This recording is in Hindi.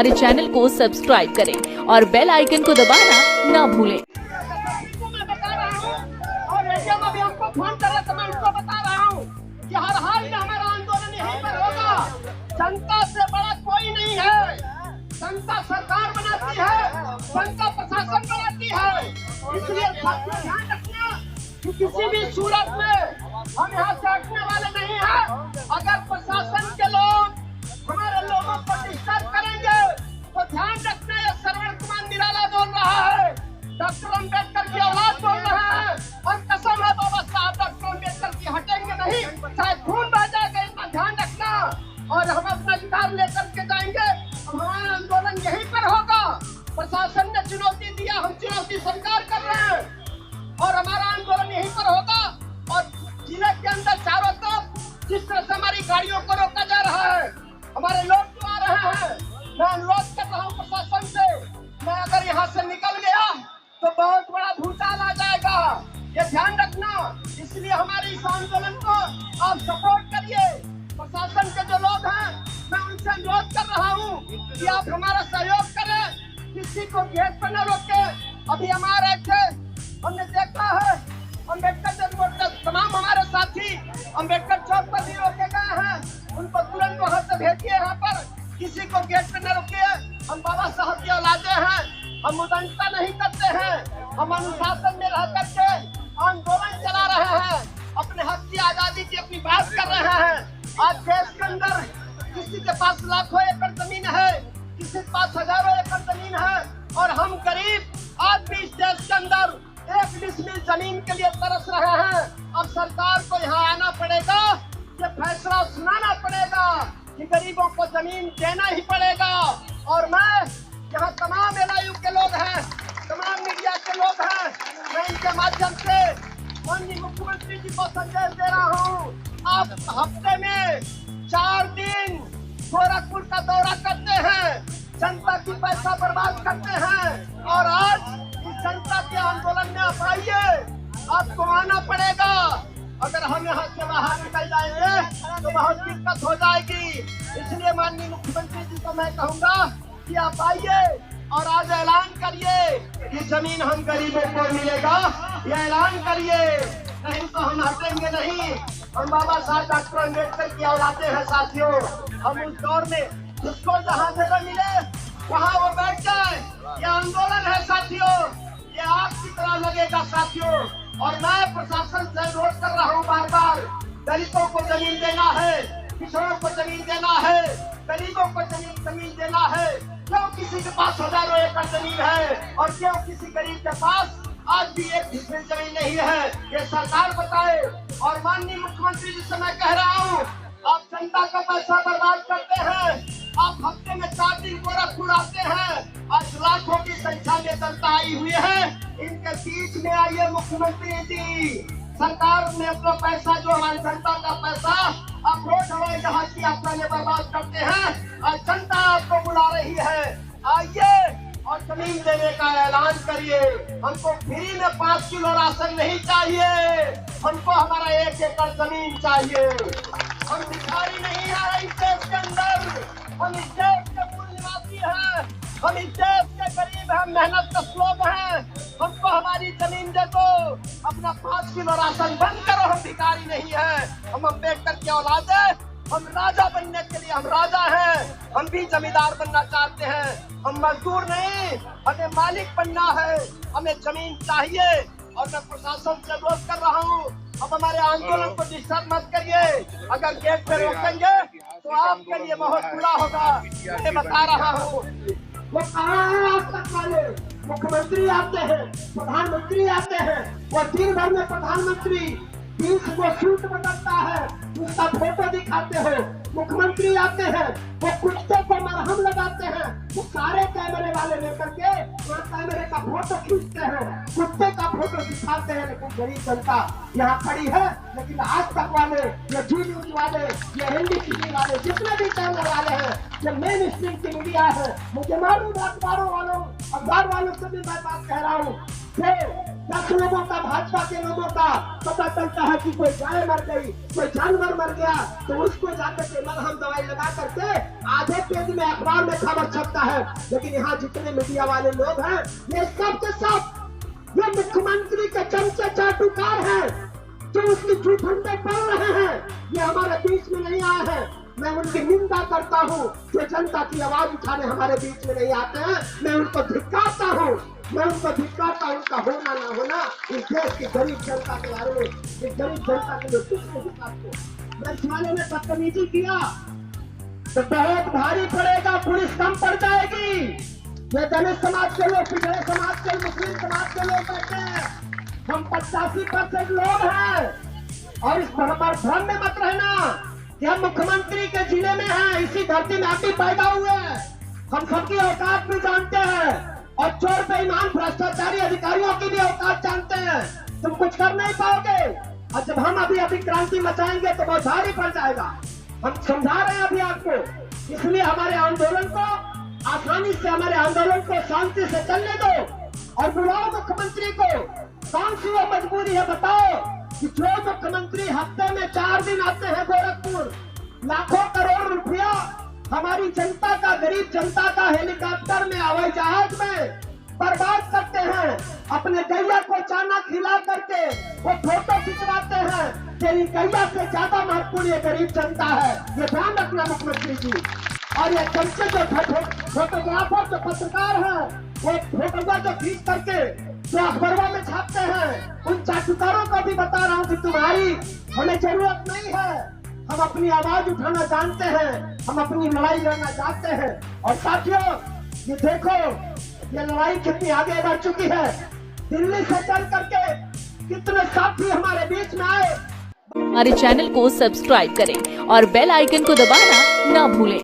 हमारे चैनल को सब्सक्राइब करें और बेल आइकन को दबाना ना भूलें। हर हाल में हमारा आंदोलन यहीं पर होगा। जनता से बड़ा कोई नहीं है। जनता सरकार बनाती है, जनता प्रशासन बनाती है। इसलिए ध्यान रखना कि किसी भी सूरत में हम यहाँ से हटने वाले नहीं हैं। अगर प्रशासन के लोग हमारे लोगों को डिस्टर्ब करेंगे तो ध्यान रखना, ये श्रवण कुमार निराला बोल रहा है, डॉक्टर अम्बेडकर की औलाद बोल रहा है और कसम है बाबा साहब डॉक्टर अम्बेडकर की हटेंगे नहीं, चाहे खून बह जाएगा, इतना ध्यान रखना। और हम अपना अधिकार लेकर के जाएंगे। हमारा आंदोलन यहीं पर होगा। प्रशासन ने चुनौती दिया, हम चुनौती स्वीकार कर रहे हैं और हमारा आंदोलन यहीं पर होगा। और जिले के अंदर चारों तरफ जिस तरह से हमारी गाड़ियों को रोका जा रहा है, हमारे लोग जो आ रहे हैं, मैं अनुरोध कर रहा हूँ प्रशासन से, मैं अगर यहाँ से निकल गया तो बहुत बड़ा भूचाल आ जाएगा, ये ध्यान रखना। इसलिए हमारे इस आंदोलन को आप सपोर्ट करिए। प्रशासन के जो लोग हैं, मैं उनसे अनुरोध कर रहा हूँ कि आप हमारा सहयोग करें, किसी को गेट पर न रोके। अभी हम आ रहे थे, हमने देखा है अम्बेडकर तमाम हमारे साथी अम्बेडकर चौक पर भी रोके गए हैं, उनको तुरंत वहाँ से भेजिए। यहाँ पर किसी को गेट पर न रोकिए। हम बाबा साहब की औलादे हैं, हम उदंडता नहीं करते हैं, हम अनुशासन में रह करके आंदोलन चला रहे हैं, अपने हक की आजादी की अपनी बात कर रहे हैं। आज देश के अंदर किसी के पास लाखों एकड़ जमीन है, किसी के पास हजारों एकड़ जमीन है और हम गरीब आज भी इस देश के अंदर एक डिसमिल जमीन के लिए तरस रहे हैं। अब सरकार को यहाँ आना पड़ेगा, ये फैसला सुनाना पड़ेगा कि गरीबों को जमीन देना ही पड़ेगा। और मैं यहाँ तमाम LIU के लोग हैं, तमाम मीडिया के लोग हैं, मैं इनके माध्यम से माननीय मुख्यमंत्री जी को संदेश दे रहा हूँ। आप हफ्ते में 4 दिन गोरखपुर का दौरा करते हैं, जनता की पैसा बर्बाद करते हैं और आज इस जनता के आंदोलन में आप आइए, आपको आना पड़ेगा। अगर हम यहाँ से बाहर निकल जाएंगे तो बहुत दिक्कत हो जाएगी। इसलिए माननीय मुख्यमंत्री जी को मैं कहूँगा कि आप आइए और आज ऐलान करिए कि जमीन हम गरीबों को मिलेगा, ये ऐलान करिए, नहीं तो हम हटेंगे नहीं। हम बाबा साहब डॉक्टर अम्बेडकर की औलादे हैं साथियों। हम उस दौर में जिसको जहाँ जगह मिले वहाँ वो बैठ जाए। ये आंदोलन है साथियों, ये आग की तरह लगेगा साथियों। और मैं प्रशासन से अनुरोध कर रहा हूँ बार बार, दलितों को जमीन देना है, किसानों को जमीन देना है, गरीबों को जमीन देना है। क्यों किसी के पास हजारों एकड़ जमीन है और क्यों किसी गरीब के पास आज भी एक डिसमिल जमीन नहीं है, ये सरकार बताए। और माननीय मुख्यमंत्री जी से मैं कह रहा हूँ, आप जनता का पैसा बर्बाद करते हैं, आप हफ्ते में 4 दिन गोरखपुर आते हैं, आज लाखों की संख्या में जनता आई हुई है, इनके बीच में आइए मुख्यमंत्री जी। सरकार ने अपना पैसा, जो हमारी जनता का पैसा आप रोज हवाई जहाज की यात्रा में बर्बाद करते हैं, आज जनता आपको बुला रही है, आइए और जमीन देने का ऐलान करिए। हमको फ्री में 5 किलो राशन नहीं चाहिए, हमको हमारा 1 एकड़ जमीन चाहिए। हम भिखारी नहीं है इस देश के अंदर, हम इस देश के मूल निवासी हैं, हम इस देश के गरीब हैं, मेहनत कश लोग हैं। हमको हमारी जमीन दे दो, अपना 5 किलो राशन बंद करो। हम भिखारी नहीं है, हम अम्बेडकर की औलाद है, हम राजा बनने के लिए हम राजा हैं, हम भी जमींदार बनना चाहते हैं, हम मजदूर नहीं, हमें मालिक बनना है, हमें जमीन चाहिए। और मैं प्रशासन से अनुरोध कर रहा हूँ, अब हमारे आंदोलन को डिस्टर्ब मत करिए। अगर गेट पे रोकेंगे तो आपके लिए बहुत बुरा होगा, मैं बता रहा हूँ। वो कहाँ है आज तक वाले? मुख्यमंत्री आते हैं, प्रधानमंत्री आते हैं, वो दिन भर में प्रधानमंत्री 20 को सूट बदलता है, उसका फोटो दिखाते हो। मुख्यमंत्री आते हैं, वो कुत्ते को मरहम लगाते हैं, वो सारे कैमरे वाले लेकर के वहाँ कैमरे का फोटो खींचते हैं, कुत्ते का फोटो दिखाते हैं। लेकिन गरीब जनता यहाँ खड़ी है, लेकिन आज तक वाले, ये जी न्यूज वाले, ये हिंदी टीवी वाले, जितने भी चैनल वाले हैं, ये मेन स्ट्रीम की मीडिया है, मुझे मालूम है अखबार वालों से भी मैं बात कह रहा हूँ। 10 लोगों का, भाजपा के लोगों का पता चलता है कि कोई गाय मर गई, कोई जानवर मर गया, तो उसको जाकर के मलहम दवाई लगा करके आधे पेज में अखबार में खबर छपता है। लेकिन यहाँ जितने मीडिया वाले लोग हैं, ये सब के सब ये मुख्यमंत्री के चमचे चाटुकार हैं, जो उसकी झूठन में पड़ रहे हैं। ये हमारे बीच में नहीं आए हैं। मैं उनकी निंदा करता हूँ जो जनता की आवाज उठाने हमारे बीच में नहीं आते हैं। मैं उनको धिक्कारता हूँ, उनका होना ना होना इस देश की गरीब जनता के बारे में, इस गरीब जनता के लिए कुछ नहीं करते। मैं इस वाले ने बदतमीजी किया तो बहुत भारी पड़ेगा, पुलिस कम पड़ जाएगी। ये दलित समाज के लोग, पिछड़े समाज के, मुस्लिम समाज के लोग बैठे हैं, हम 85% लोग हैं। और इस भ्रम में मत रहना कि हम मुख्यमंत्री के जिले में हैं, इसी धरती में आप भी पैदा हुए हैं। हम सबकी औकात भी जानते हैं और चोर बेईमान भ्रष्टाचारी अधिकारियों की भी औकात जानते हैं। तुम कुछ कर नहीं पाओगे और जब हम अभी क्रांति मचाएंगे तो बहुत भारी पड़ जाएगा। हम समझा रहे हैं अभी आपको, इसलिए हमारे आंदोलन को आसानी से, हमारे आंदोलन को शांति से चलने दो और बुलाओ मुख्यमंत्री को। कौन सी वो मजबूरी है बताओ कि जो मुख्यमंत्री हफ्ते में 4 दिन आते हैं गोरखपुर, लाखों करोड़ रुपया हमारी जनता का, गरीब जनता का हेलीकॉप्टर में, हवाई जहाज में बर्बाद करते हैं, अपने गैया को चाना खिला करके वो फोटो खिंचवाते हैं। तेरी गैया से ज्यादा महत्वपूर्ण ये गरीब जनता है, ये ध्यान रखना मुख्यमंत्री जी। और ये चमचे जो फोटोग्राफर, जो पत्रकार हैं, वो फोटोग्राफ जो खींच करके जो अखबारों में छापते हैं, उन चाटुकारों को भी बता रहा हूँ कि तुम्हारी हमें जरूरत नहीं है। हम अपनी आवाज उठाना जानते हैं, हम अपनी लड़ाई लड़ना जानते हैं। और साथियों, ये देखो ये लड़ाई कितनी आगे बढ़ चुकी है। दिल्ली से चल करके कितने साथी हमारे बीच में आए। हमारे चैनल को सब्सक्राइब करें और बेल आइकन को दबाना ना भूलें।